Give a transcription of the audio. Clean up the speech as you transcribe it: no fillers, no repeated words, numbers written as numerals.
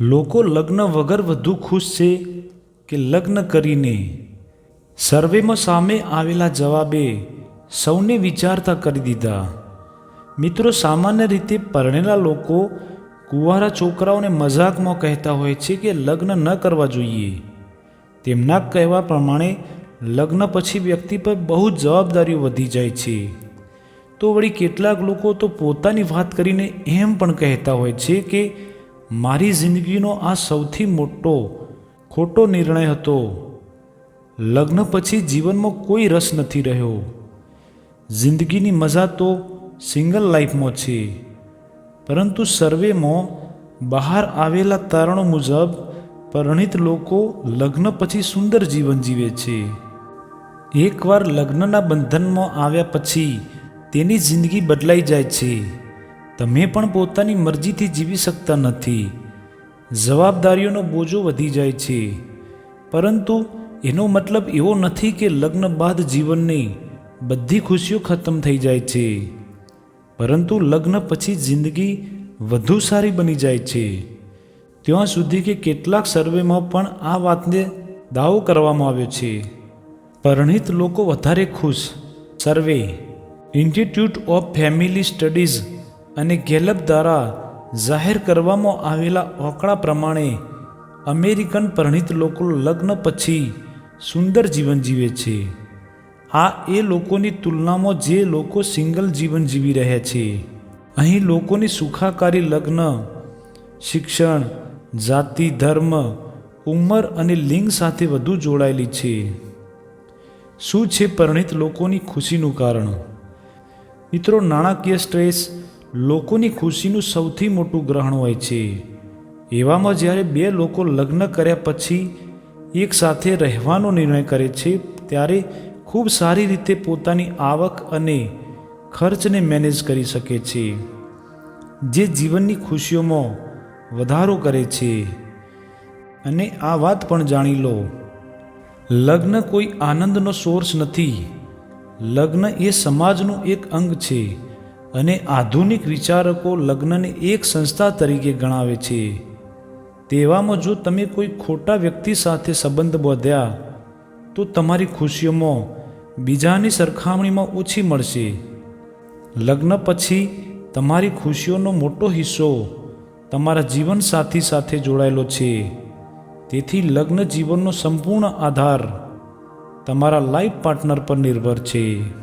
લોકો લગ્ન વગર વધુ ખુશ છે કે લગ્ન કરીને? સર્વેમાં સામે આવેલા જવાબે સૌને વિચારતા કરી દીધા. મિત્રો, સામાન્ય રીતે પરણેલા લોકો કુંવારા છોકરાઓને મજાકમાં કહેતા હોય છે કે લગ્ન ન કરવા જોઈએ. તેમના કહેવા પ્રમાણે લગ્ન પછી વ્યક્તિ પર બહુ જ જવાબદારીઓ વધી જાય છે. તો વળી કેટલાક લોકો તો પોતાની વાત કરીને એમ પણ કહેતા હોય છે કે મારી જિંદગીનો આ સૌથી મોટો ખોટો નિર્ણય હતો. લગ્ન પછી જીવનમાં કોઈ રસ નથી રહ્યો. જિંદગીની મજા તો સિંગલ લાઈફમાં છે. પરંતુ સર્વેમાં બહાર આવેલા તારણો મુજબ પરણિત લોકો લગ્ન પછી સુંદર જીવન જીવે છે. એકવાર લગ્નના બંધનમાં આવ્યા પછી તેની જિંદગી બદલાઈ જાય છે. તમે પણ પોતાની મરજીથી જીવી શકતા નથી. જવાબદારીઓનો બોજો વધી જાય છે. પરંતુ એનો મતલબ એવો નથી કે લગ્ન બાદ જીવનની બધી ખુશીઓ ખતમ થઈ જાય છે. પરંતુ લગ્ન પછી જિંદગી વધુ સારી બની જાય છે. ત્યાં સુધી કે કેટલાક સર્વેમાં પણ આ વાતને દાવો કરવામાં આવ્યો છે. પરણિત લોકો વધારે ખુશ. સર્વે ઇન્સ્ટિટ્યૂટ ઓફ ફેમિલી સ્ટડીઝ અને ગેલપ દ્વારા જાહેર કરવામાં આવેલા આંકડા પ્રમાણે અમેરિકન પરણિત લોકો લગ્ન પછી સુંદર જીવન જીવે છે. આ એ લોકોની તુલનામાં જે લોકો સિંગલ જીવન જીવી રહ્યા છે. અહીં લોકોની સુખાકારી લગ્ન, શિક્ષણ, જાતિ, ધર્મ, ઉંમર અને લિંગ સાથે વધુ જોડાયેલી છે. શું છે પરણિત લોકોની ખુશીનું કારણ? મિત્રો, નાણાકીય સ્ટ્રેસ લોકોની ખુશીનું સૌથી મોટું ગ્રહણ હોય છે. એવામાં જ્યારે બે લોકો લગ્ન કર્યા પછી એક સાથે રહેવાનો નિર્ણય કરે છે ત્યારે ખૂબ સારી રીતે પોતાની આવક અને ખર્ચને મેનેજ કરી શકે છે, જે જીવનની ખુશીઓમાં વધારો કરે છે. અને આ વાત પણ જાણી લો, લગ્ન કોઈ આનંદનો સોર્સ નથી. લગ્ન એ સમાજનું એક અંગ છે અને આધુનિક વિચારકો લગ્નને એક સંસ્થા તરીકે ગણાવે છે. તેવામાં જો તમે કોઈ ખોટા વ્યક્તિ સાથે સંબંધ બાંધ્યા તો તમારી ખુશીઓમાં બીજાની સરખામણીમાં ઓછી મળશે. લગ્ન પછી તમારી ખુશીઓનો મોટો હિસ્સો તમારા જીવનસાથી સાથે જોડાયેલો છે. તેથી લગ્ન જીવનનો સંપૂર્ણ આધાર તમારા લાઈફ પાર્ટનર પર નિર્ભર છે.